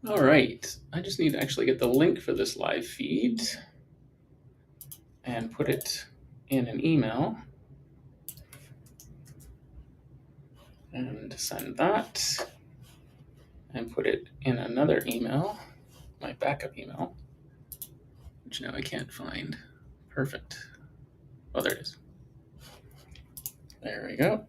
All right, I just need to actually get the link for this live feed and put it in an email and send that and put it in another email, my backup email, which now I can't find. Perfect. Oh, there it is. There we go.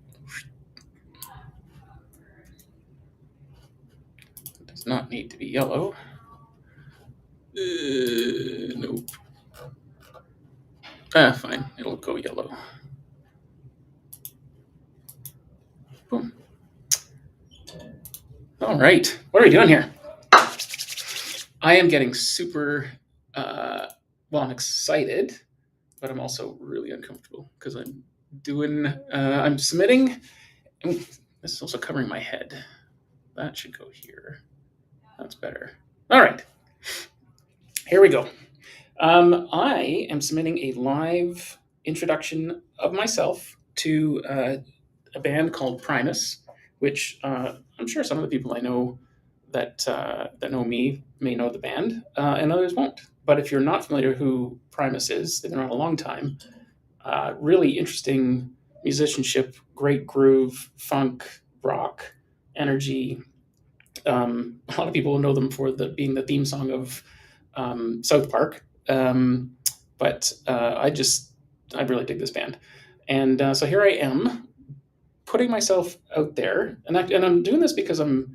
It does not need to be yellow. Nope. Fine. It'll go yellow. Boom. All right. What are we doing here? I am getting super, I'm excited, but I'm also really uncomfortable because I'm submitting. This is also covering my head. That should go here. That's better. All right. Here we go. I am submitting a live introduction of myself to a band called Primus, which I'm sure some of the people I know that know me may know the band, and others won't. But if you're not familiar who Primus is, they've been around a long time. Really interesting musicianship, great groove, funk, rock, energy. A lot of people know them for being the theme song of South Park. But I really dig this band. And so here I am putting myself out there. And I'm doing this because I've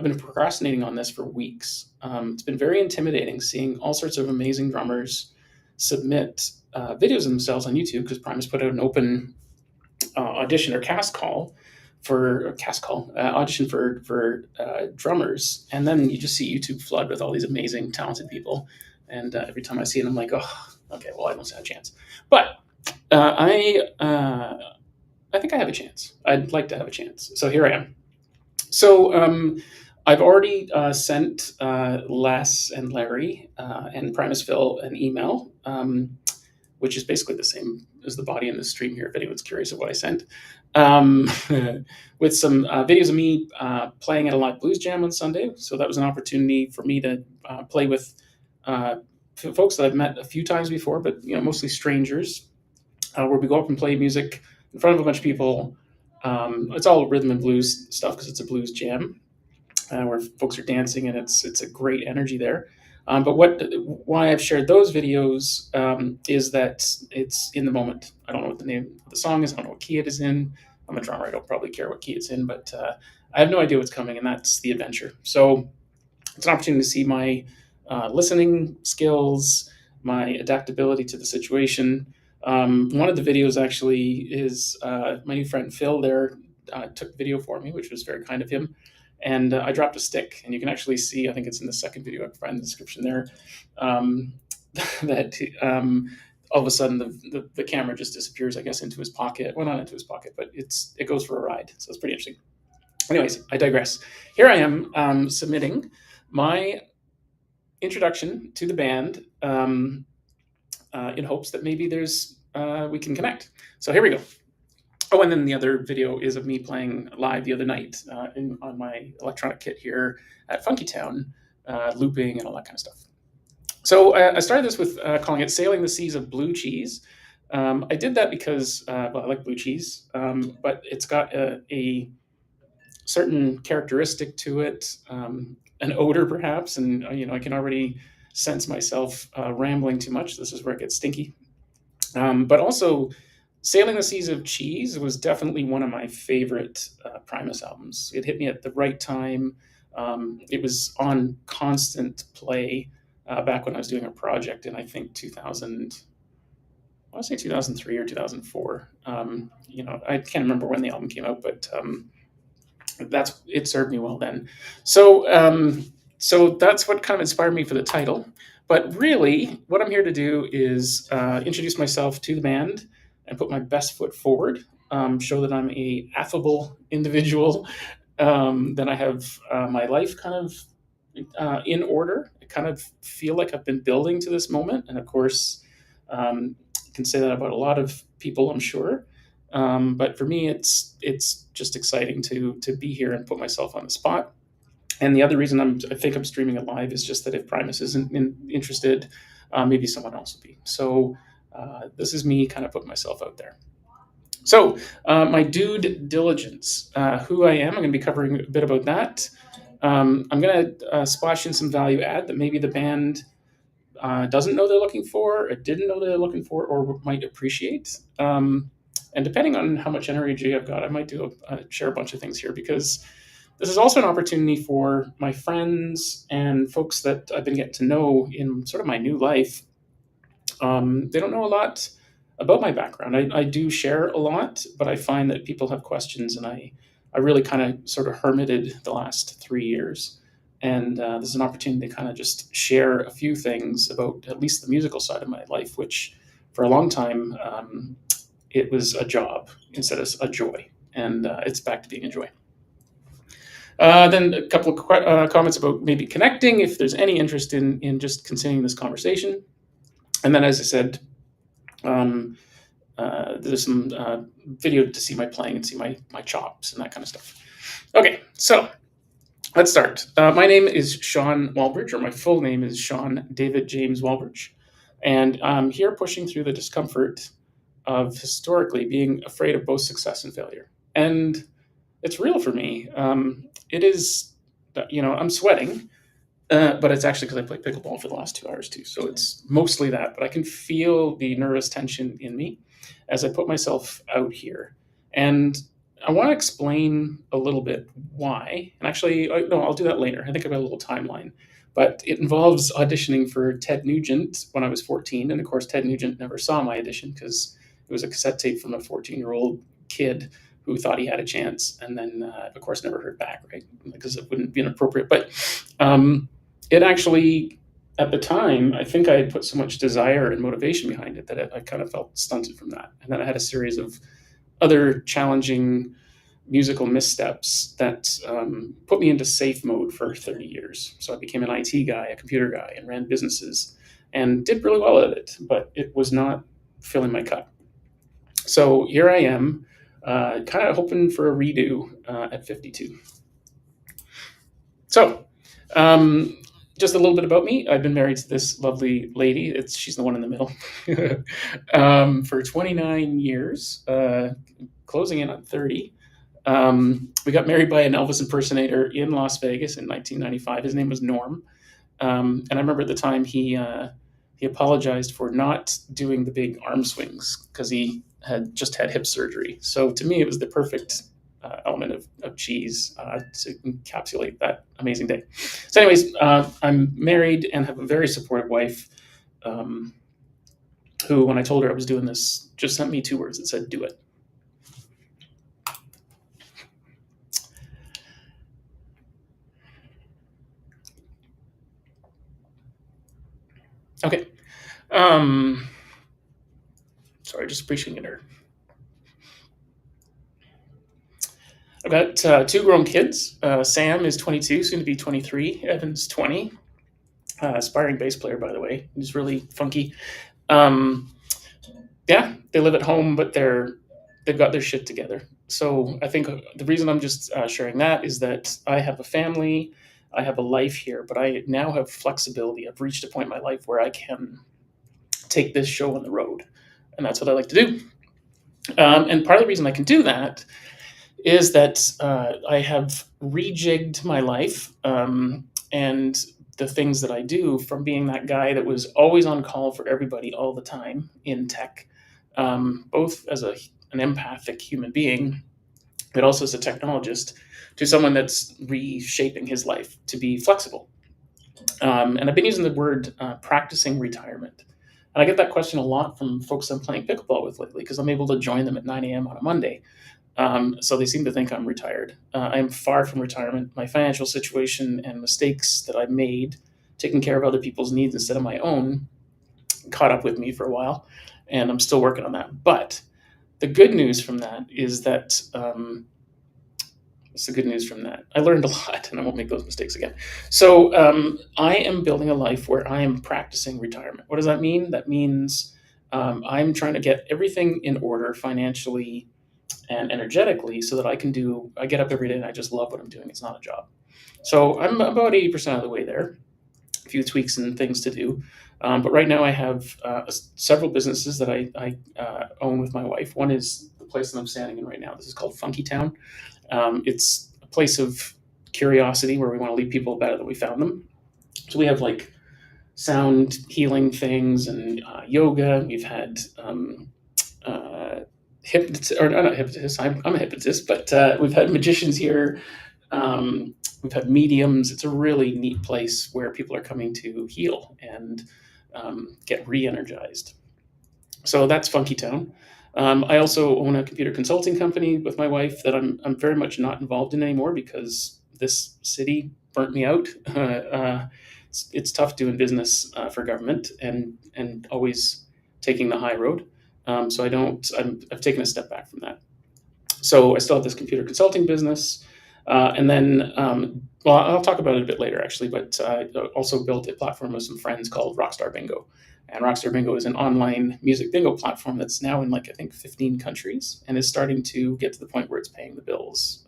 been procrastinating on this for weeks. It's been very intimidating seeing all sorts of amazing drummers submit videos of themselves on YouTube because Primus put out an open audition or audition for drummers, and then you just see YouTube flood with all these amazing talented people. And every time I see it, I'm like, oh, okay, well, I don't stand a chance. But I think I have a chance. I'd like to have a chance. So here I am. So I've already sent Les and Larry and Primusville an email, which is basically the same as the body in the stream here, if anyone's curious of what I sent, um, with some videos of me playing at a live blues jam on Sunday. So that was an opportunity for me to play with folks that I've met a few times before, but mostly strangers, where we go up and play music in front of a bunch of people. It's all rhythm and blues stuff because it's a blues jam where folks are dancing, and it's a great energy there. But why I've shared those videos is that it's in the moment. I don't know what the name of the song is. I don't know what key it is in. I'm a drummer. I don't probably care what key it's in, but I have no idea what's coming, and that's the adventure. So it's an opportunity to see my listening skills, my adaptability to the situation. One of the videos actually is my new friend Phil there took video for me, which was very kind of him. And I dropped a stick, and you can actually see, I think it's in the second video, I can find the description there, that all of a sudden the camera just disappears, I guess, into his pocket. Well, not into his pocket, but it goes for a ride. So it's pretty interesting. Anyways, I digress. Here I am submitting my introduction to the band in hopes that maybe we can connect. So here we go. Oh, and then the other video is of me playing live the other night on my electronic kit here at Fünketown, looping and all that kind of stuff. So I started this with calling it Sailing the Seas of Blue Cheese. I did that because, I like blue cheese, but it's got a certain characteristic to it, an odor perhaps, and I can already sense myself rambling too much. This is where it gets stinky. But also, Sailing the Seas of Cheese was definitely one of my favorite Primus albums. It hit me at the right time. It was on constant play back when I was doing a project in, I think, 2000. I want to say 2003 or 2004. I can't remember when the album came out, but it served me well then. So that's what kind of inspired me for the title. But really, what I'm here to do is introduce myself to the band and put my best foot forward, show that I'm a affable individual, that I have my life kind of in order. I kind of feel like I've been building to this moment, and of course, I can say that about a lot of people, I'm sure. But for me, it's just exciting to be here and put myself on the spot. And the other reason I think I'm streaming it live is just that if Primus isn't interested, maybe someone else will be. So this is me kind of putting myself out there. So my due diligence, who I am, I'm going to be covering a bit about that. I'm going to splash in some value add that maybe the band doesn't know they're looking for, or didn't know they're looking for, or might appreciate. And depending on how much energy I've got, I might share a bunch of things here, because this is also an opportunity for my friends and folks that I've been getting to know in sort of my new life. They don't know a lot about my background. I do share a lot, but I find that people have questions, and I really kind of sort of hermited the last 3 years. And this is an opportunity to kind of just share a few things about at least the musical side of my life, which for a long time, it was a job instead of a joy. And it's back to being a joy. Then a couple of comments about maybe connecting, if there's any interest in just continuing this conversation. And then, as I said, there's some video to see my playing and see my chops and that kind of stuff. Okay, so let's start. My name is Sean Walbridge, or my full name is Sean David James Walbridge. And I'm here pushing through the discomfort of historically being afraid of both success and failure. And it's real for me. It is, I'm sweating, but it's actually because I played pickleball for the last 2 hours too. So it's mostly that, but I can feel the nervous tension in me as I put myself out here. And I want to explain a little bit why. And actually, no, I'll do that later. I think I've got a little timeline. But it involves auditioning for Ted Nugent when I was 14. And of course, Ted Nugent never saw my audition because it was a cassette tape from a 14-year-old kid who thought he had a chance. And then, of course, never heard back, right? Because it wouldn't be inappropriate. But it actually, at the time, I think I had put so much desire and motivation behind it that I kind of felt stunted from that. And then I had a series of other challenging musical missteps that put me into safe mode for 30 years. So I became an IT guy, a computer guy, and ran businesses and did really well at it, but it was not filling my cup. So here I am, kind of hoping for a redo at 52. So, just a little bit about me. I've been married to this lovely lady. She's the one in the middle for 29 years, closing in on 30. We got married by an Elvis impersonator in Las Vegas in 1995. His name was Norm. And I remember at the time he apologized for not doing the big arm swings because he had just had hip surgery. So to me, it was the perfect element of cheese to encapsulate that amazing day. So anyways, I'm married and have a very supportive wife who, when I told her I was doing this, just sent me 2 words that said, "Do it." Okay. Sorry, just appreciating her. I've got 2 grown kids. Sam is 22, soon to be 23. Evan's 20. Aspiring bass player, by the way. He's really funky. Yeah, they live at home, but they've got their shit together. So I think the reason I'm just sharing that is that I have a family, I have a life here, but I now have flexibility. I've reached a point in my life where I can take this show on the road, and that's what I like to do. And part of the reason I can do that is that I have rejigged my life and the things that I do from being that guy that was always on call for everybody all the time in tech, both as an empathic human being, but also as a technologist, to someone that's reshaping his life to be flexible. And I've been using the word practicing retirement. And I get that question a lot from folks I'm playing pickleball with lately because I'm able to join them at 9 a.m. on a Monday. So they seem to think I'm retired. I am far from retirement. My financial situation and mistakes that I made, taking care of other people's needs instead of my own, caught up with me for a while, and I'm still working on that. But the good news from that is that what's the good news from that? I learned a lot, and I won't make those mistakes again. So I am building a life where I am practicing retirement. What does that mean? That means I'm trying to get everything in order financially and energetically so that I get up every day and I just love what I'm doing. It's not a job. So I'm about 80% of the way there. A few tweaks and things to do. But right now I have several businesses that I own with my wife. One is the place that I'm standing in right now. This is called Fünketown. It's a place of curiosity where we want to leave people better than we found them. So we have like sound healing things and yoga. We've had hypnotists, or not hypnotists. I'm a hypnotist, but we've had magicians here. We've had mediums. It's a really neat place where people are coming to heal and get re-energized. So that's Funky Town. I also own a computer consulting company with my wife that I'm very much not involved in anymore because this city burnt me out. It's tough doing business for government and always taking the high road. So I don't. I've taken a step back from that. So I still have this computer consulting business, and then well, I'll talk about it a bit later actually. But I also built a platform with some friends called Rockstar Bingo, and Rockstar Bingo is an online music bingo platform that's now in like I think 15 countries and is starting to get to the point where it's paying the bills,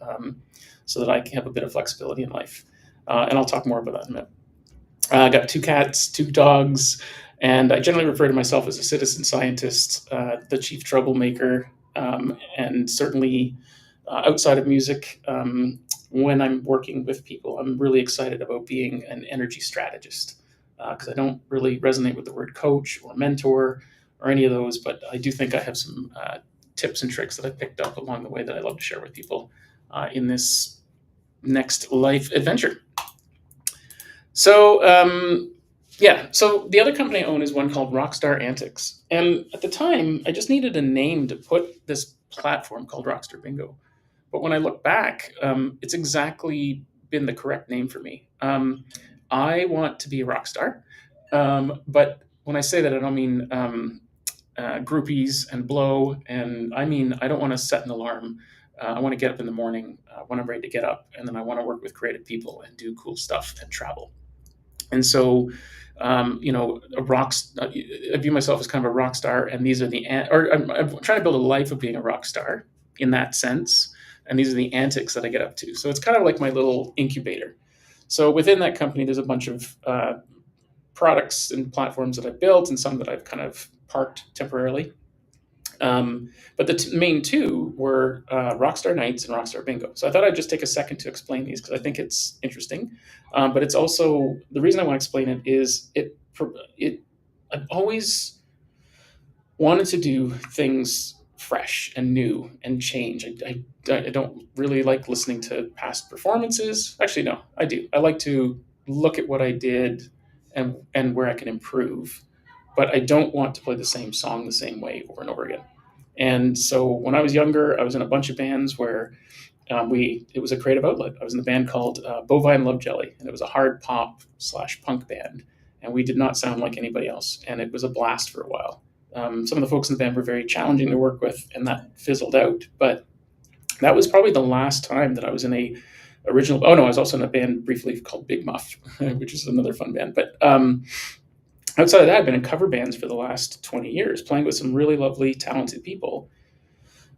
so that I can have a bit of flexibility in life. And I'll talk more about that in a minute. I got two cats, two dogs, and I generally refer to myself as a citizen scientist, the chief troublemaker, and certainly outside of music, when I'm working with people, I'm really excited about being an energy strategist because I don't really resonate with the word coach or mentor or any of those, but I do think I have some tips and tricks that I picked up along the way that I love to share with people in this next life adventure. So, yeah, so the other company I own is one called Rockstar Antics. And at the time, I just needed a name to put this platform called Rockstar Bingo. But when I look back, it's exactly been the correct name for me. I want to be a rock star. But when I say that, I don't mean groupies and blow. And I mean, I don't want to set an alarm. I want to get up in the morning when I'm ready to get up. And then I want to work with creative people and do cool stuff and travel. And so, I view myself as kind of a rock star, and these are or I'm trying to build a life of being a rock star in that sense. And these are the antics that I get up to. So it's kind of like my little incubator. So within that company, there's a bunch of products and platforms that I built, and some that I've kind of parked temporarily. But the main two were Rockstar Nights and Rockstar Bingo. So I thought I'd just take a second to explain these because I think it's interesting. But it's also the reason I want to explain it is it I've always wanted to do things fresh and new and change. I don't really like listening to past performances. Actually, no, I do. I like to look at what I did and where I can improve. But I don't want to play the same song the same way over and over again. And so when I was younger, I was in a bunch of bands where it was a creative outlet. I was in a band called Bovine Love Jelly, and it was a hard pop / punk band, and we did not sound like anybody else, and it was a blast for a while. Some of the folks in the band were very challenging to work with, and that fizzled out. But that was probably the last time that I was in a original. Oh no, I was also in a band briefly called Big Muff, which is another fun band. But outside of that, I've been in cover bands for the last 20 years, playing with some really lovely, talented people,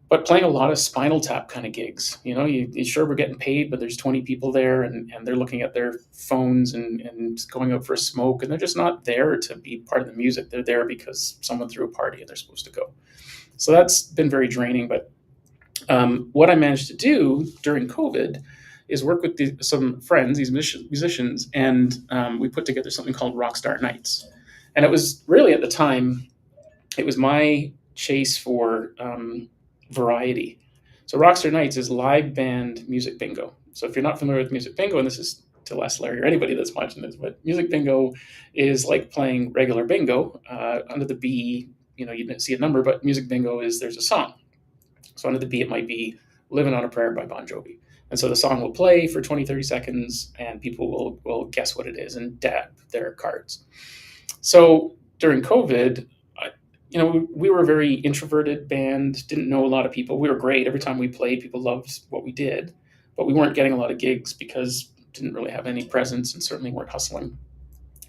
but playing a lot of Spinal Tap kind of gigs. You sure we're getting paid, but there's 20 people there and they're looking at their phones and going out for a smoke, and they're just not there to be part of the music. They're there because someone threw a party and they're supposed to go. So that's been very draining. But what I managed to do during COVID is work with some friends, these musicians, and we put together something called Rockstar Nights. And it was really at the time, it was my chase for variety. So Rockstar Nights is live band music bingo. So if you're not familiar with music bingo, and this is to Les Larry or anybody that's watching this, but music bingo is like playing regular bingo. Under the B, you didn't see a number, but music bingo is there's a song. So under the B, it might be Living on a Prayer by Bon Jovi. And so the song will play for 20, 30 seconds, and people will guess what it is and dab their cards. So during COVID, we were a very introverted band, didn't know a lot of people. We were great. Every time we played, people loved what we did, but we weren't getting a lot of gigs because we didn't really have any presence and certainly weren't hustling.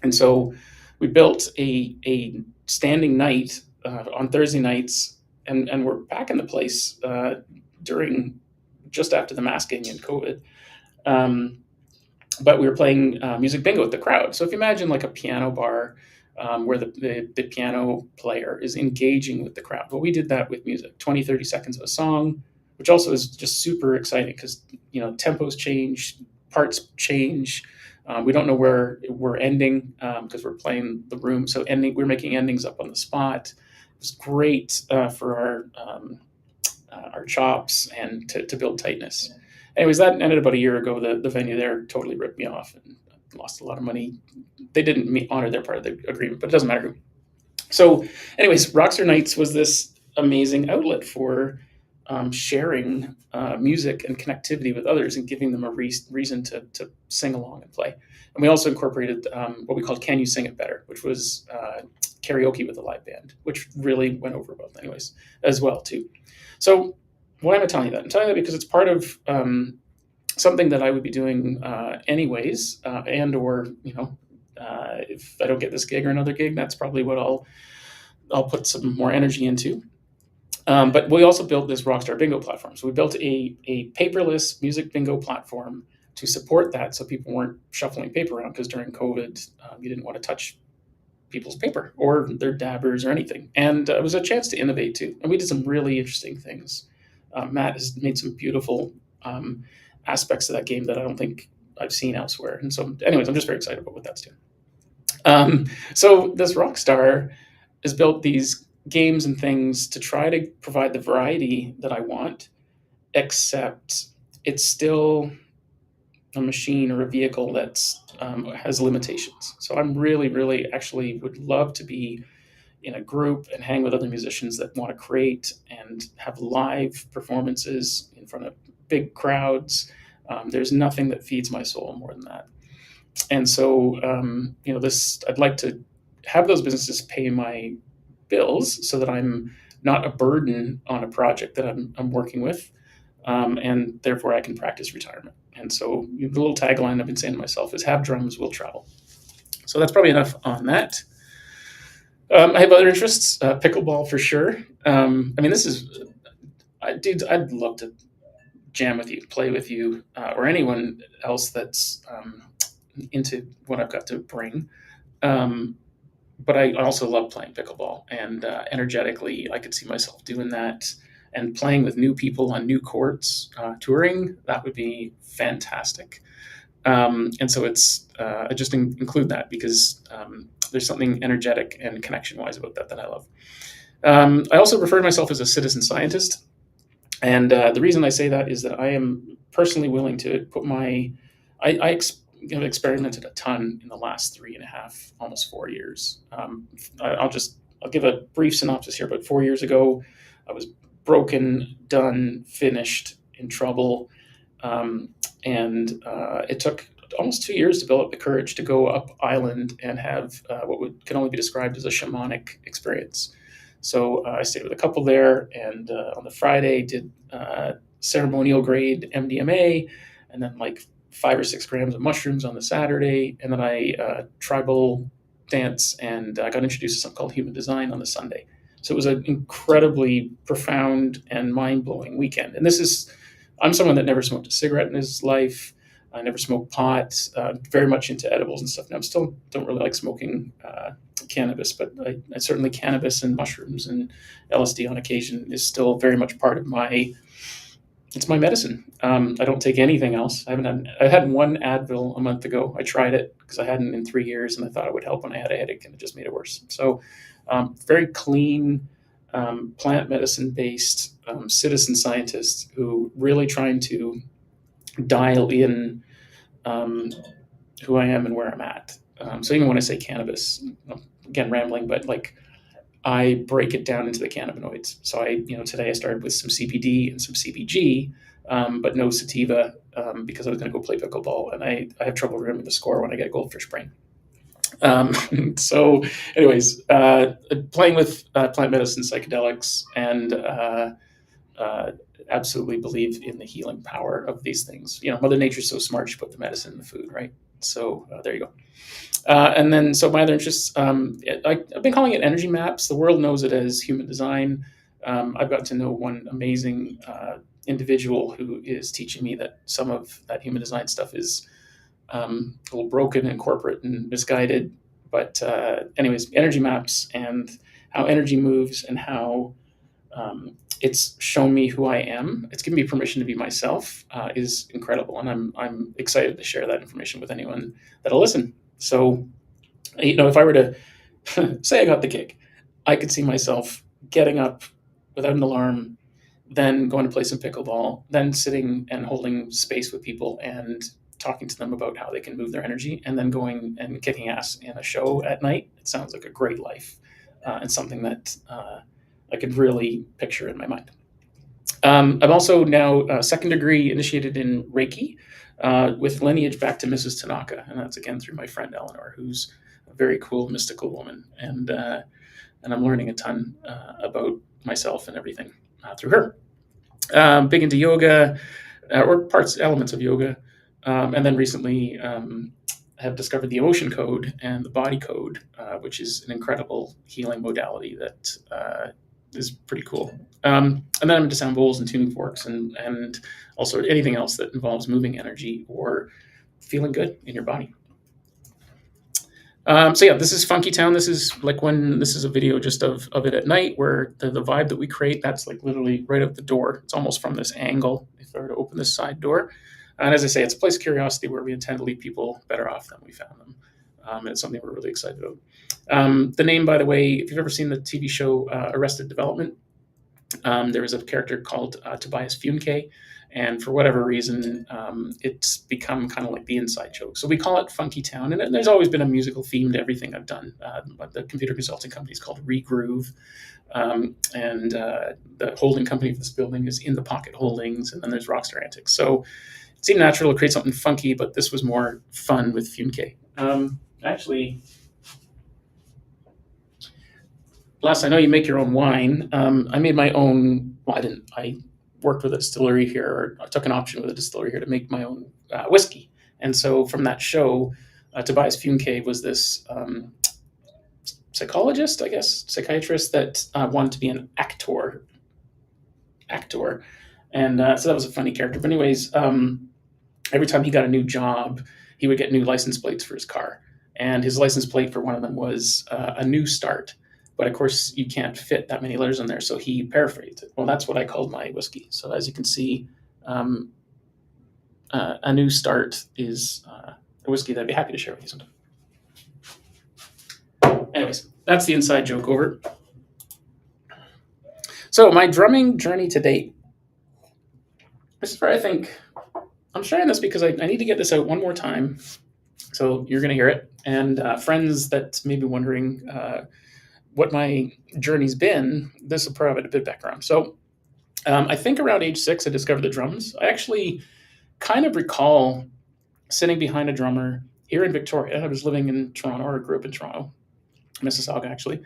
And so we built a standing night on Thursday nights, and we're back in the place during just after the masking and COVID. but we were playing music bingo with the crowd. So if you imagine like a piano bar where the piano player is engaging with the crowd. Well, we did that with music, 20, 30 seconds of a song, which also is just super exciting because, tempos change, parts change. We don't know where we're ending because we're playing the room. So we're making endings up on the spot. It was great for our chops and to build tightness. Anyways, that ended about a year ago. The venue there totally ripped me off and lost a lot of money. They didn't honor their part of the agreement, but it doesn't matter. So, anyways, Rockstar Nights was this amazing outlet for sharing music and connectivity with others and giving them a reason to sing along and play. And we also incorporated what we called "Can You Sing It Better," which was karaoke with a live band, which really went over well, anyways, as well too. So, why am I telling you that? I'm telling you that because it's part of something that I would be doing anyways, and or if I don't get this gig or another gig, that's probably what I'll put some more energy into. But we also built this Rockstar Bingo platform. So we built a paperless music bingo platform to support that, so people weren't shuffling paper around because during COVID, you didn't want to touch people's paper or their dabbers or anything. And it was a chance to innovate too. And we did some really interesting things. Matt has made some beautiful aspects of that game that I don't think I've seen elsewhere. And so, anyways, I'm just very excited about what that's doing. So this Rockstar has built these games and things to try to provide the variety that I want, except it's still a machine or a vehicle that's has limitations. So I'm really, really actually would love to be in a group and hang with other musicians that want to create and have live performances in front of big crowds. There's nothing that feeds my soul more than that. And so, this I'd like to have those businesses pay my bills so that I'm not a burden on a project that I'm working with, and therefore I can practice retirement. And so the little tagline I've been saying to myself is "Have drums, will travel." So that's probably enough on that. I have other interests, pickleball for sure. This is, dude, I'd love to jam with you, play with you, or anyone else that's into what I've got to bring. Um, but I also love playing pickleball, and energetically, I could see myself doing that and playing with new people on new courts, touring. That would be fantastic. And so I just include that because there's something energetic and connection wise about that I love. I also refer to myself as a citizen scientist. And the reason I say that is that I am personally willing to put I have experimented a ton in the last 3.5, almost 4 years. I'll give a brief synopsis here, but 4 years ago, I was broken, done, finished, in trouble. And it took almost 2 years to build up the courage to go up island and have can only be described as a shamanic experience. So I stayed with a couple there, and on the Friday did ceremonial grade MDMA, and then like 5 or 6 grams of mushrooms on the Saturday, and then I tribal dance, and I got introduced to something called human design on the Sunday. So it was an incredibly profound and mind blowing weekend. And I'm someone that never smoked a cigarette in his life. I never smoked pot. Very much into edibles and stuff. Now I still don't really like smoking cannabis, but I certainly cannabis and mushrooms and LSD on occasion is still very much part of it's my medicine. I don't take anything else. I had one Advil a month ago. I tried it because I hadn't in 3 years, and I thought it would help when I had a headache, and it just made it worse. So very clean, plant medicine based citizen scientist who really trying to dial in who I am and where I'm at. So even when I say cannabis, again rambling, but like I break it down into the cannabinoids. So today I started with some CBD and some CBG, but no sativa because I was going to go play pickleball, and I have trouble remembering the score when I get goldfish brain. So, anyways, playing with plant medicine, psychedelics, and absolutely believe in the healing power of these things. Mother Nature's so smart; she put the medicine in the food, right? So there you go. And then, so my other interests, I've been calling it energy maps. The world knows it as human design. I've got to know one amazing individual who is teaching me that some of that human design stuff is a little broken and corporate and misguided. But anyways, energy maps and how energy moves and how it's shown me who I am. It's given me permission to be myself. Is incredible, and I'm excited to share that information with anyone that'll listen. So, if I were to say I got the gig, I could see myself getting up without an alarm, then going to play some pickleball, then sitting and holding space with people and talking to them about how they can move their energy, and then going and kicking ass in a show at night. It sounds like a great life, and something that I could really picture in my mind. I'm also now second degree initiated in Reiki, with lineage back to Mrs. Tanaka, and that's again through my friend Eleanor, who's a very cool mystical woman, and I'm learning a ton about myself and everything through her. Big into yoga, or elements of yoga, and then recently have discovered the emotion code and the body code, which is an incredible healing modality that is pretty cool. And then I'm into sound bowls and tuning forks and also anything else that involves moving energy or feeling good in your body. So yeah, this is Fünketown. This is a video just of it at night, where the vibe that we create, that's like literally right out the door. It's almost from this angle if I were to open this side door. And as I say, it's a place of curiosity where we intend to leave people better off than we found them. And it's something we're really excited about. The name, by the way, if you've ever seen the TV show Arrested Development, there was a character called Tobias Funke, and for whatever reason, it's become kind of like the inside joke. So we call it Fünketown, and there's always been a musical theme to everything I've done. The computer consulting company is called Regroove, and the holding company for this building is In the Pocket Holdings, and then there's Rockstar Antics. So it seemed natural to create something funky, but this was more fun with Funke. Actually, Les, I know you make your own wine. I made my own. Well, I didn't. I worked with a distillery here, or I took an option with a distillery here to make my own whiskey. And so from that show, Tobias Funke was this psychologist, I guess, psychiatrist that wanted to be an actor. And so that was a funny character. But anyways, every time he got a new job, he would get new license plates for his car. And his license plate for one of them was a new start. But of course, you can't fit that many letters in there, so he paraphrased it. Well, that's what I called my whiskey. So as you can see, a new start is a whiskey that I'd be happy to share with you sometime. Anyways, that's the inside joke over. So my drumming journey to date. This is where I think I'm sharing this because I need to get this out one more time. So you're going to hear it. And friends that may be wondering what my journey's been, this will provide a bit of background. So I think around age 6, I discovered the drums. I actually kind of recall sitting behind a drummer here in Victoria. I was living in Toronto, or grew up in Toronto, Mississauga actually.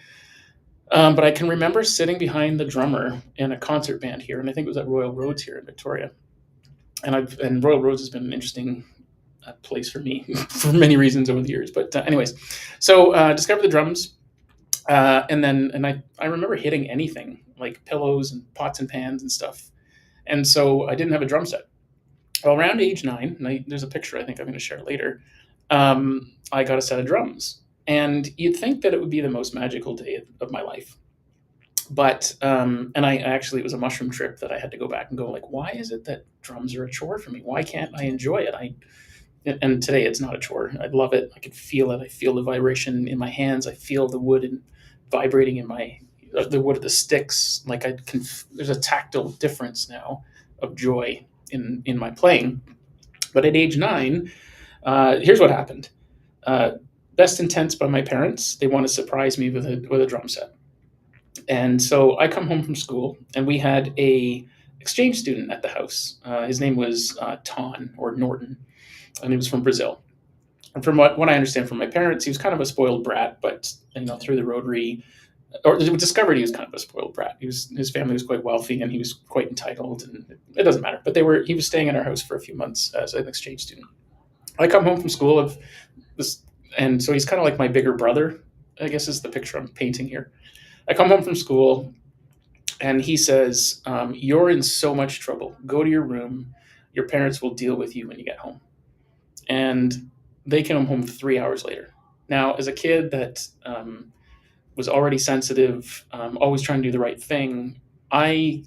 But I can remember sitting behind the drummer in a concert band here, and I think it was at Royal Roads here in Victoria. And Royal Roads has been an interesting place for me for many reasons over the years. But anyways, so discovered the drums. And I remember hitting anything like pillows and pots and pans and stuff. And so I didn't have a drum set. Well, around age 9, and there's a picture I think I'm going to share later, I got a set of drums. And you'd think that it would be the most magical day of my life. But, and I actually, it was a mushroom trip that I had to go back and go like, why is it that drums are a chore for me? Why can't I enjoy it? And today it's not a chore. I love it. I can feel it. I feel the vibration in my hands. I feel the wood and vibrating in the wood of the sticks. Like there's a tactile difference now of joy in my playing. But at age 9, here's what happened. Best intents by my parents. They want to surprise me with a drum set. And so I come home from school, and we had a exchange student at the house. His name was Ton or Norton, and he was from Brazil. And from what I understand from my parents, he was kind of a spoiled brat, but through the Rotary, or discovered he was kind of a spoiled brat. His family was quite wealthy, and he was quite entitled, and it doesn't matter. But he was staying in our house for a few months as an exchange student. I come home from school of this, and so he's kind of like my bigger brother, I guess is the picture I'm painting here. I come home from school, and he says, "You're in so much trouble. Go to your room. Your parents will deal with you when you get home." and they came home 3 hours later. Now, as a kid that was already sensitive, always trying to do the right thing, I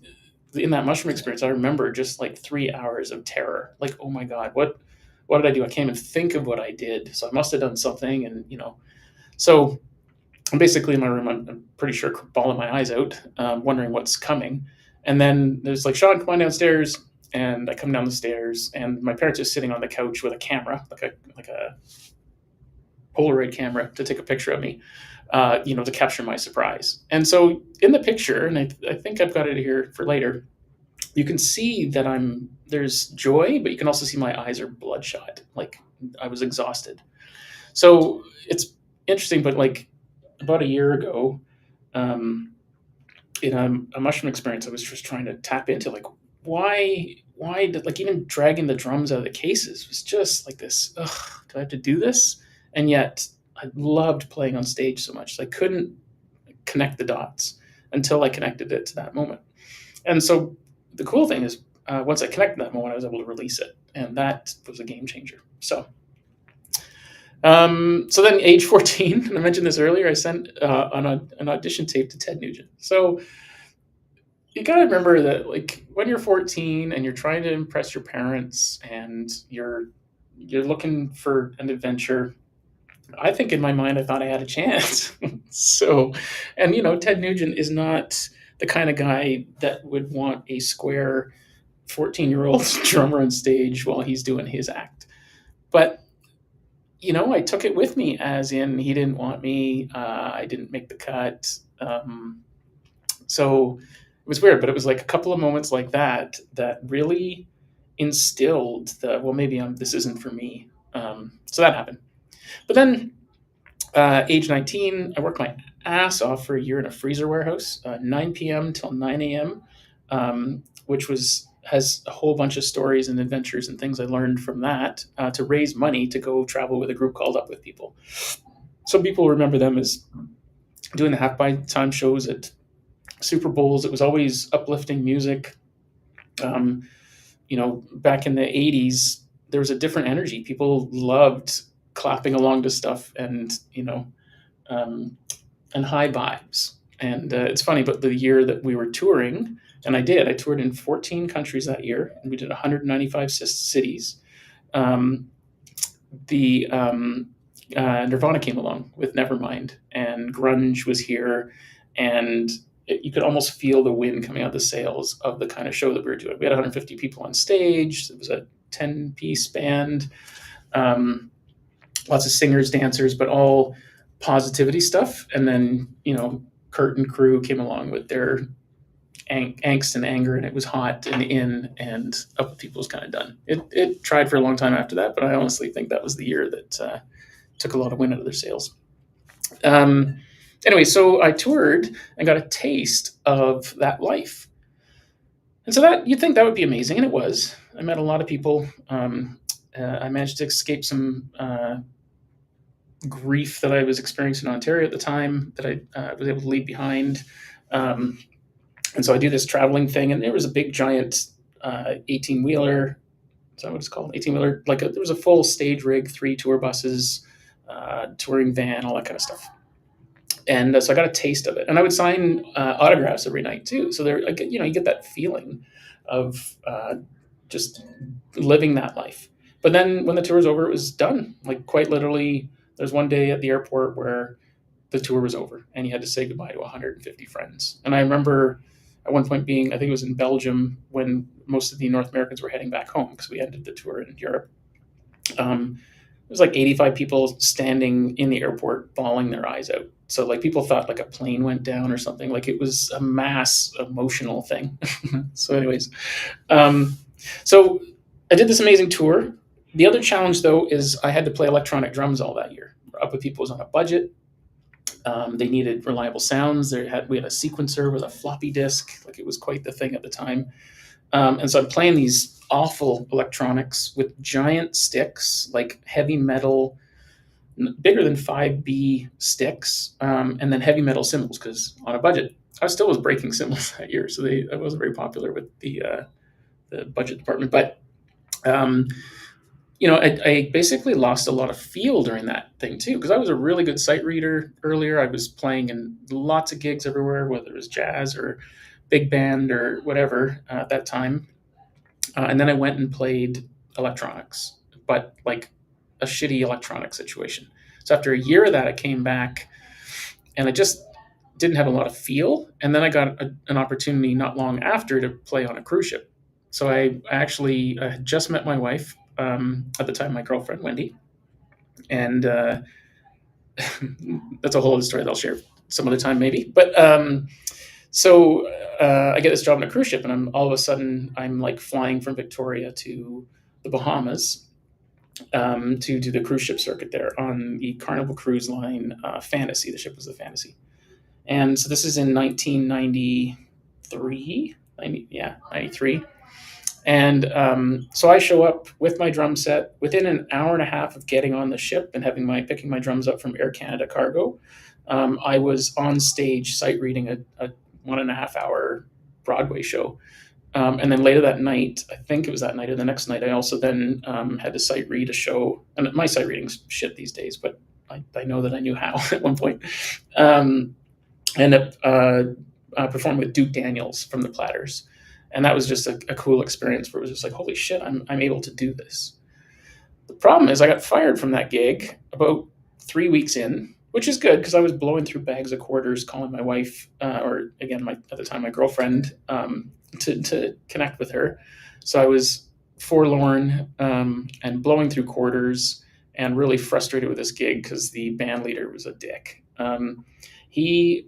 in that mushroom experience, I remember just like 3 hours of terror. Like, oh my god, what did I do? I can't even think of what I did. So I must have done something, and so I'm basically in my room. I'm pretty sure bawling my eyes out, wondering what's coming. And then there's like, Sean, come on downstairs. And I come down the stairs, and my parents are sitting on the couch with a camera, like a Polaroid camera, to take a picture of me, to capture my surprise. And so in the picture, and I think I've got it here for later, you can see that there's joy, but you can also see my eyes are bloodshot. Like I was exhausted. So it's interesting, but like about a year ago, um, in a mushroom experience, I was just trying to tap into like, why did, like, even dragging the drums out of the cases was just like this. Ugh, do I have to do this? And yet I loved playing on stage so much. So I couldn't connect the dots until I connected it to that moment. And so the cool thing is, once I connected that moment, I was able to release it, and that was a game changer. So then, age 14, and I mentioned this earlier, I sent an audition tape to Ted Nugent. So you got to remember that, like, when you're 14 and you're trying to impress your parents and you're looking for an adventure, I think in my mind I thought I had a chance. So, and Ted Nugent is not the kind of guy that would want a square 14-year-old drummer on stage while he's doing his act. But I took it with me, as in he didn't want me. I didn't make the cut. So it was weird, but it was like a couple of moments like that that really instilled well, maybe this isn't for me. So that happened. But then, age 19, I worked my ass off for a year in a freezer warehouse, 9 p.m. till 9 a.m., which has a whole bunch of stories and adventures and things I learned from that, to raise money to go travel with a group called Up With People. Some people remember them as doing the half by time shows at Super Bowls. It was always uplifting music. Back in the 80s, there was a different energy. People loved clapping along to stuff, and and high vibes. And it's funny, but the year that we were touring, and I toured in 14 countries that year, and we did 195 cities. The Nirvana came along with Nevermind, and grunge was here, and you could almost feel the wind coming out of the sails of the kind of show that we were doing. We had 150 people on stage. It was a 10-piece band, lots of singers, dancers, but all positivity stuff. And then, Kurt and crew came along with their angst and anger, and it was hot and in, and Up With People was kind of done. It tried for a long time after that, but I honestly think that was the year that took a lot of wind out of their sails. Anyway, so I toured and got a taste of that life. And so that, you'd think that would be amazing, and it was. I met a lot of people. I managed to escape some grief that I was experiencing in Ontario at the time that I was able to leave behind. And so I do this traveling thing, and there was a big giant 18-wheeler. Is that what it's called? 18-wheeler. There was a full stage rig, 3 tour buses, touring van, all that kind of stuff. And so I got a taste of it, and I would sign autographs every night too. So you get that feeling of just living that life. But then when the tour was over, it was done. Like, quite literally, there's one day at the airport where the tour was over, and you had to say goodbye to 150 friends. And I remember at one point I think it was in Belgium, when most of the North Americans were heading back home because we ended the tour in Europe. It was like 85 people standing in the airport bawling their eyes out. So like, people thought like a plane went down or something. Like, it was a mass emotional thing. So anyways, so I did this amazing tour. The other challenge, though, is I had to play electronic drums all that year. Up With People was on a budget. They needed reliable sounds. We had a sequencer with a floppy disk. Like, it was quite the thing at the time. And so I'm playing these awful electronics with giant sticks, like heavy metal, bigger than 5B sticks, and then heavy metal cymbals, because on a budget. I still was breaking cymbals that year, so I wasn't very popular with the budget department. But I basically lost a lot of feel during that thing too, because I was a really good sight reader earlier. I was playing in lots of gigs everywhere, whether it was jazz or big band or whatever at that time. And then I went and played electronics, but like a shitty electronic situation. So after a year of that, I came back and I just didn't have a lot of feel. And then I got an opportunity not long after to play on a cruise ship. So I actually had just met my wife, at the time, my girlfriend, Wendy. And that's a whole other story that I'll share some other time, maybe. But so I get this job on a cruise ship, and all of a sudden I'm like flying from Victoria to the Bahamas to do the cruise ship circuit there on the Carnival Cruise Line Fantasy. The ship was the Fantasy. And so this is in 1993, 93. And so I show up with my drum set within an hour and a half of getting on the ship and picking my drums up from Air Canada Cargo. I was on stage sight reading a 1.5 hour Broadway show. And then later that night, I think it was that night or the next night, I also then had to sight read a show. And my sight reading's shit these days, but I know that I knew how at one point. Ended up performing with Duke Daniels from the Platters. And that was just a cool experience where it was just like, holy shit, I'm able to do this. The problem is I got fired from that gig about 3 weeks in, which is good because I was blowing through bags of quarters, calling my wife, or again, at the time, my girlfriend, to connect with her. So I was forlorn and blowing through quarters and really frustrated with this gig because the band leader was a dick. He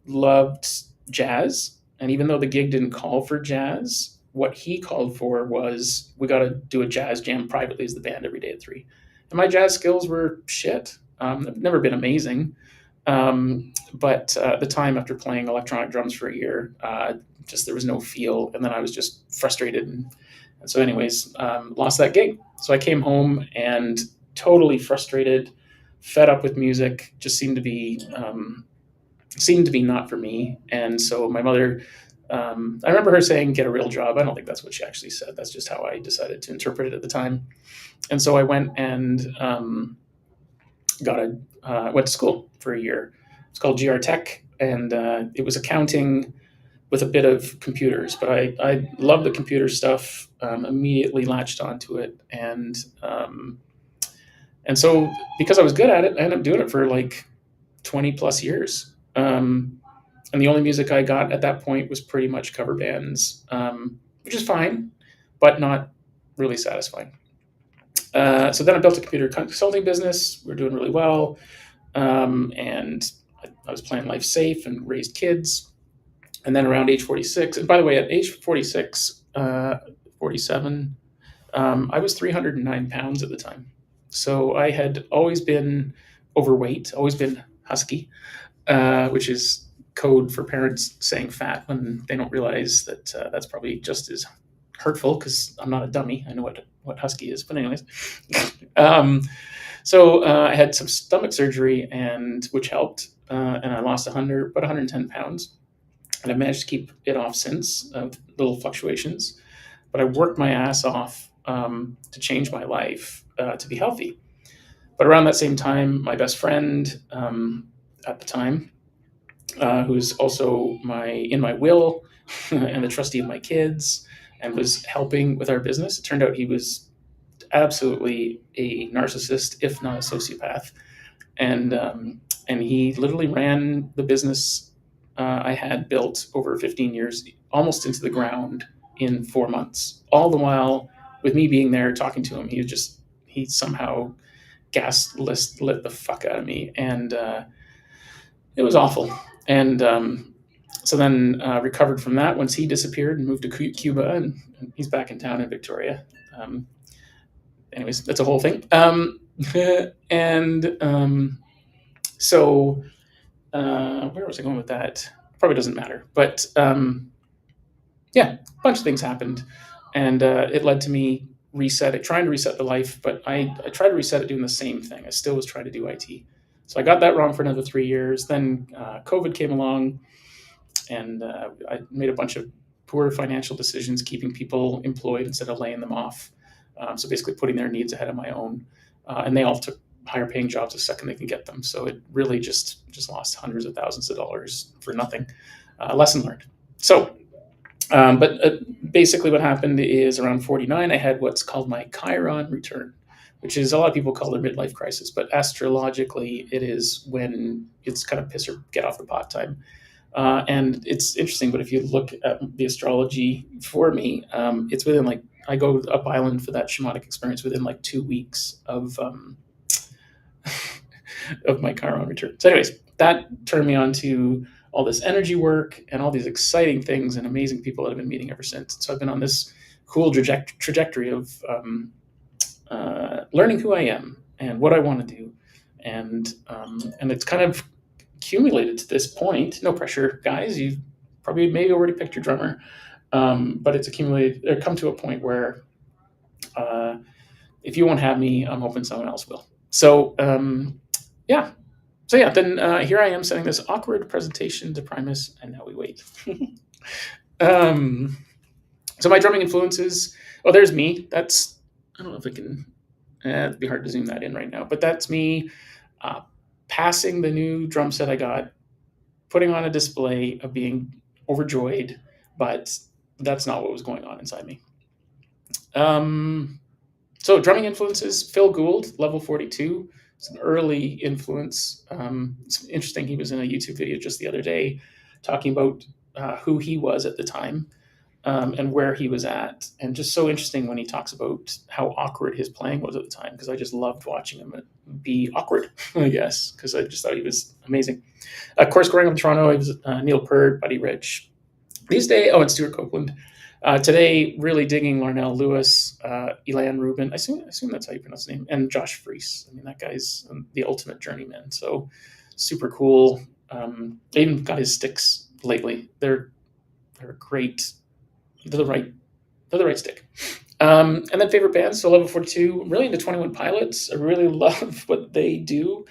loved jazz. And even though the gig didn't call for jazz, what he called for was, we got to do a jazz jam privately as the band every day at 3. And my jazz skills were shit. They've never been amazing. But at the time, after playing electronic drums for a year, just there was no feel. And then I was just frustrated. And so anyways, lost that gig. So I came home and totally frustrated, fed up with music, just seemed to be not for me. And so my mother, I remember her saying, get a real job. I don't think that's what she actually said. That's just how I decided to interpret it at the time. And so I went and went to school for a year. It's called GR Tech, and it was accounting with a bit of computers. But I loved the computer stuff, immediately latched onto it. And so because I was good at it, I ended up doing it for like 20 plus years. And the only music I got at that point was pretty much cover bands, which is fine, but not really satisfying. So then I built a computer consulting business. We were doing really well. And I was playing life safe and raised kids. And then around age 46, and by the way, at age 46, 47, I was 309 pounds at the time. So I had always been overweight, always been husky, which is code for parents saying fat when they don't realize that that's probably just as hurtful, because I'm not a dummy. I know what husky is. But anyways, so I had some stomach surgery, which helped, and I lost about 110 pounds. And I've managed to keep it off since, little fluctuations. But I worked my ass off to change my life to be healthy. But around that same time, my best friend at the time, who's also in my will and the trustee of my kids, and was helping with our business, it turned out he was absolutely a narcissist, if not a sociopath. And he literally ran the business I had built over 15 years, almost into the ground in 4 months. All the while, with me being there talking to him, he somehow lit the fuck out of me, and it was awful. And so then recovered from that once he disappeared and moved to Cuba, and he's back in town in Victoria. Anyways, that's a whole thing. So where was I going with that? Probably doesn't matter. But yeah, a bunch of things happened, and it led to me trying to reset the life. But I tried to reset it doing the same thing. I still was trying to do IT. So I got that wrong for another 3 years. Then COVID came along, and I made a bunch of poor financial decisions, keeping people employed instead of laying them off. So basically putting their needs ahead of my own. And they all took higher paying jobs the second they can get them. So it really just lost hundreds of thousands of dollars for nothing. Lesson learned. So, but basically what happened is around 49, I had what's called my Chiron return, which is a lot of people call it a midlife crisis, but astrologically it is when it's kind of piss or get off the pot time. And it's interesting, but if you look at the astrology for me, it's within like, I go up island for that shamanic experience within like 2 weeks of my Chiron return. So, anyways, that turned me on to all this energy work and all these exciting things and amazing people that I've been meeting ever since. So I've been on this cool trajectory of learning who I am and what I want to do, and it's kind of accumulated to this point. No pressure, guys. You've probably maybe already picked your drummer, but it's accumulated or come to a point where if you won't have me, I'm hoping someone else will. So yeah. So yeah, then here I am setting this awkward presentation to Primus, and now we wait. So my drumming influences. Oh, there's me. That's, I don't know if I can. It'd be hard to zoom that in right now, but that's me passing the new drum set I got, putting on a display of being overjoyed, but that's not what was going on inside me. So drumming influences: Phil Gould, level 42. It's an early influence. It's interesting. He was in a YouTube video just the other day talking about who he was at the time and where he was at. And just so interesting when he talks about how awkward his playing was at the time, because I just loved watching him be awkward, I guess, because I just thought he was amazing. Of course, growing up in Toronto, he was Neil Peart, Buddy Rich. These days, and Stuart Copeland. Today, really digging Larnell Lewis, Elan Rubin. I assume that's how you pronounce his name, and Josh Freese. I mean, that guy's the ultimate journeyman. So super cool. They even got his sticks lately. They're great. They're the right stick. And then favorite bands. So level 42. I'm really into 21 Pilots. I really love what they do,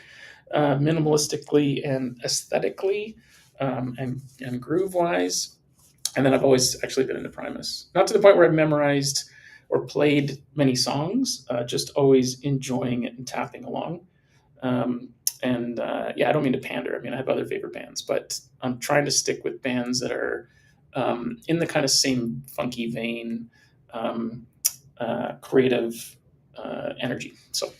minimalistically and aesthetically, and groove wise. And then I've always actually been into Primus. Not to the point where I've memorized or played many songs, just always enjoying it and tapping along. Yeah, I don't mean to pander. I mean, I have other favorite bands, but I'm trying to stick with bands that are in the kind of same funky vein, creative energy. So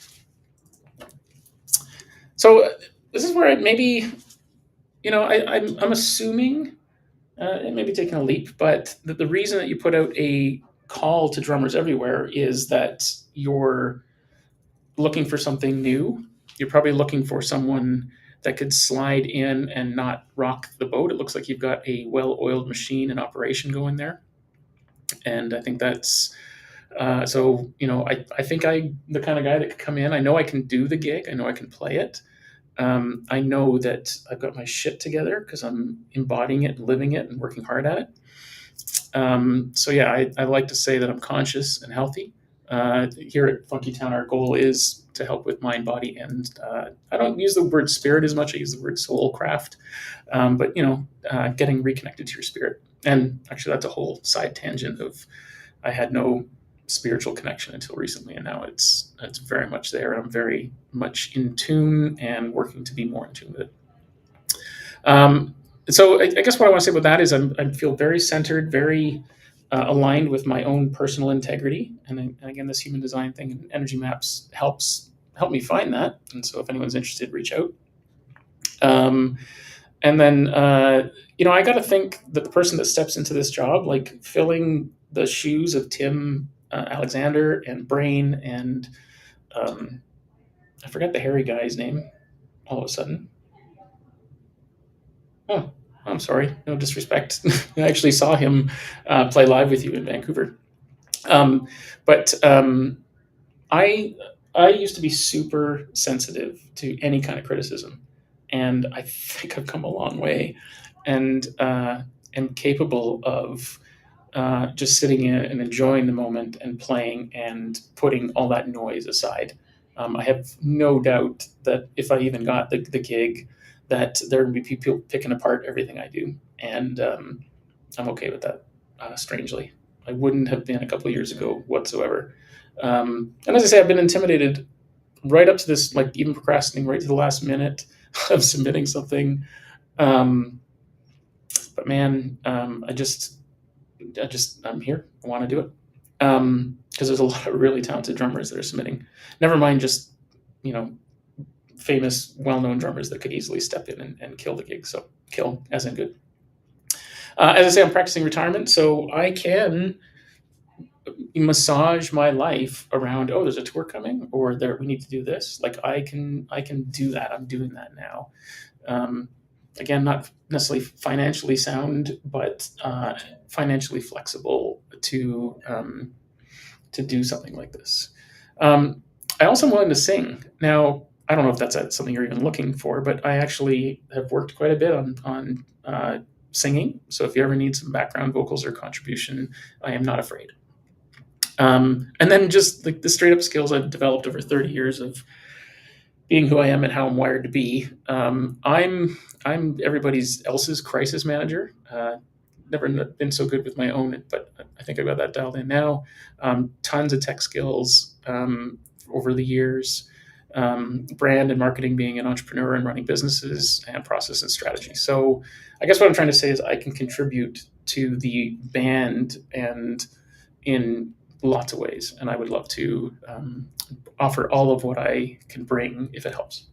this is where maybe, I'm assuming, it may be taking a leap, but the reason that you put out a call to drummers everywhere is that you're looking for something new. You're probably looking for someone that could slide in and not rock the boat. It looks like you've got a well-oiled machine in operation going there. And I think that's, I think I'm the kind of guy that could come in. I know I can do the gig. I know I can play it. I know that I've got my shit together because I'm embodying it and living it and working hard at it. So yeah, I like to say that I'm conscious and healthy. Here at Fünketown, our goal is to help with mind, body, and I don't use the word spirit as much. I use the word soul craft, but getting reconnected to your spirit. And actually, that's a whole side tangent of I had no spiritual connection until recently, and now it's very much there. I'm very much in tune and working to be more in tune with it. So I guess what I want to say about that is I feel very centered, very aligned with my own personal integrity, and again, this human design thing and energy maps help me find that. And so, if anyone's interested, reach out. And then I got to think that the person that steps into this job, like filling the shoes of Tim Alexander and Brain and I forgot the hairy guy's name all of a sudden. Oh, I'm sorry. No disrespect. I actually saw him play live with you in Vancouver. But I used to be super sensitive to any kind of criticism, and I think I've come a long way, and am capable of just sitting in and enjoying the moment and playing and putting all that noise aside. I have no doubt that if I even got the gig, that there would be people picking apart everything I do, and I'm okay with that. Strangely, I wouldn't have been a couple of years ago whatsoever. And as I say, I've been intimidated right up to this, like even procrastinating right to the last minute of submitting something. Um, but man, I'm here. I want to do it. Because there's a lot of really talented drummers that are submitting. Never mind just, you know, famous, well-known drummers that could easily step in and kill the gig. So kill as in good. As I say, I'm practicing retirement, so I can massage my life around. Oh, there's a tour coming, or there we need to do this. Like I can do that. I'm doing that now. Um, Again, not necessarily financially sound, but financially flexible to do something like this. I also am willing to sing. Now, I don't know if that's something you're even looking for, but I actually have worked quite a bit on singing. So if you ever need some background vocals or contribution, I am not afraid. And then just like the straight up skills I've developed over 30 years of being who I am and how I'm wired to be. I'm everybody's else's crisis manager. Never been so good with my own, but I think I got that dialed in now. Tons of tech skills over the years, brand and marketing, being an entrepreneur and running businesses, and process and strategy. So I guess what I'm trying to say is I can contribute to the band and in lots of ways, and I would love to offer all of what I can bring if it helps.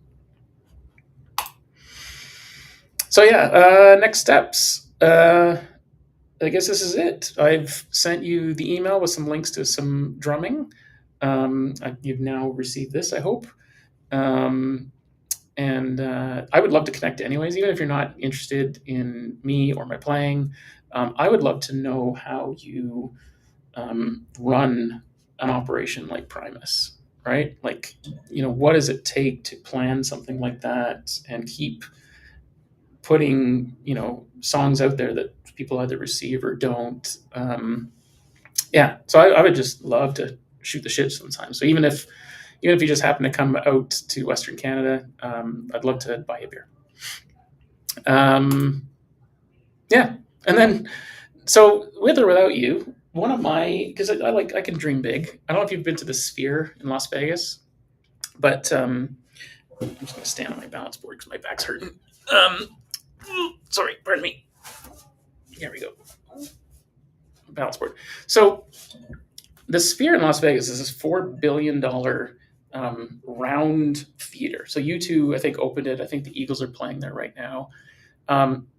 So yeah, next steps. I guess this is it. I've sent you the email with some links to some drumming. You've now received this, I hope. And I would love to connect anyways, even if you're not interested in me or my playing. I would love to know how you run an operation like Primus, right? Like, what does it take to plan something like that and keep putting, songs out there that people either receive or don't. Yeah, so I would just love to shoot the shit sometimes. So even if you just happen to come out to Western Canada, I'd love to buy you a beer. Yeah, and then so with or without you, one of my, because I can dream big. I don't know if you've been to the Sphere in Las Vegas, but I'm just gonna stand on my balance board because my back's hurting. Sorry, pardon me. Here we go. Balance board. So the Sphere in Las Vegas is this $4 billion round theater. So U2, I think, opened it. I think the Eagles are playing there right now.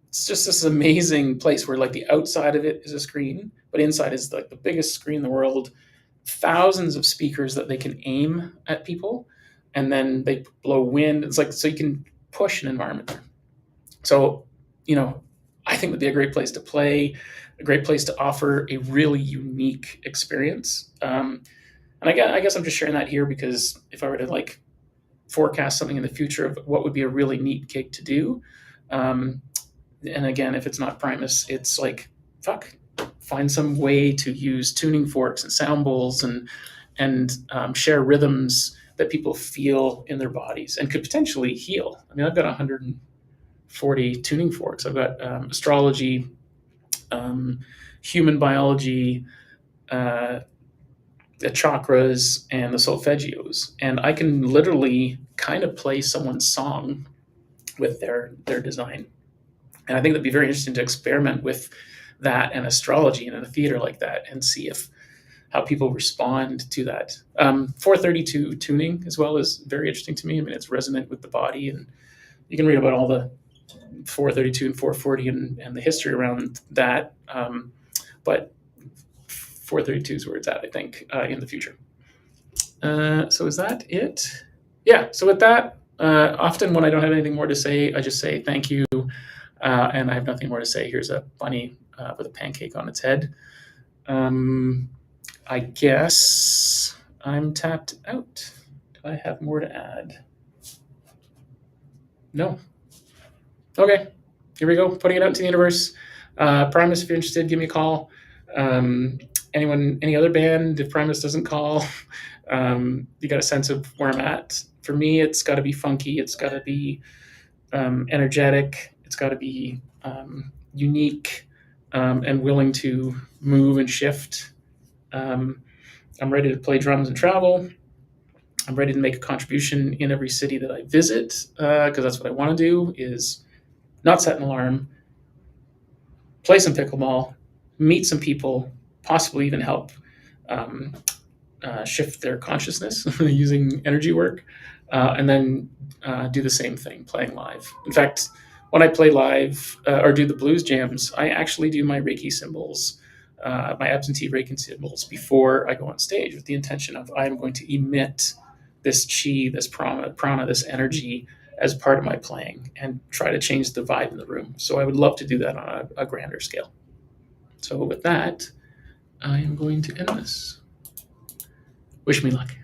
It's just this amazing place where like the outside of it is a screen, but inside is like the biggest screen in the world. Thousands of speakers that they can aim at people, and then they blow wind. It's like, so you can push an environment there. So, I think would be a great place to play, a great place to offer a really unique experience. And I guess I'm just sharing that here because if I were to like forecast something in the future of what would be a really neat gig to do, and again, if it's not Primus, it's like, find some way to use tuning forks and sound bowls and share rhythms that people feel in their bodies and could potentially heal. I mean, I've got 140 tuning forks. I've got astrology, human biology, the chakras, and the solfeggios, and I can literally kind of play someone's song with their design. And I think that'd be very interesting to experiment with that and astrology in a theater like that and see how people respond to that. 432 tuning as well is very interesting to me. I mean, it's resonant with the body, and you can read about all the 432 and 440 and the history around that. But 432 is where it's at, I think, in the future. So is that it? Yeah. So with that, often when I don't have anything more to say, I just say thank you. And I have nothing more to say. Here's a bunny with a pancake on its head. I guess I'm tapped out. Do I have more to add? No. Okay. Here we go. Putting it out into the universe. Primus, if you're interested, give me a call. Any other band, if Primus doesn't call, you got a sense of where I'm at. For me, it's got to be funky. It's got to be energetic. It's got to be unique. and willing to move and shift. I'm ready to play drums and travel. I'm ready to make a contribution in every city that I visit, because that's what I want to do, is not set an alarm, play some pickleball, meet some people, possibly even help um, shift their consciousness using energy work, and then do the same thing playing live. In fact, when I play live or do the blues jams, I actually do my Reiki symbols, my absentee Reiki symbols, before I go on stage, with the intention of I'm going to emit this chi, this prana, this energy as part of my playing, and try to change the vibe in the room. So I would love to do that on a grander scale. So with that, I am going to end this. Wish me luck.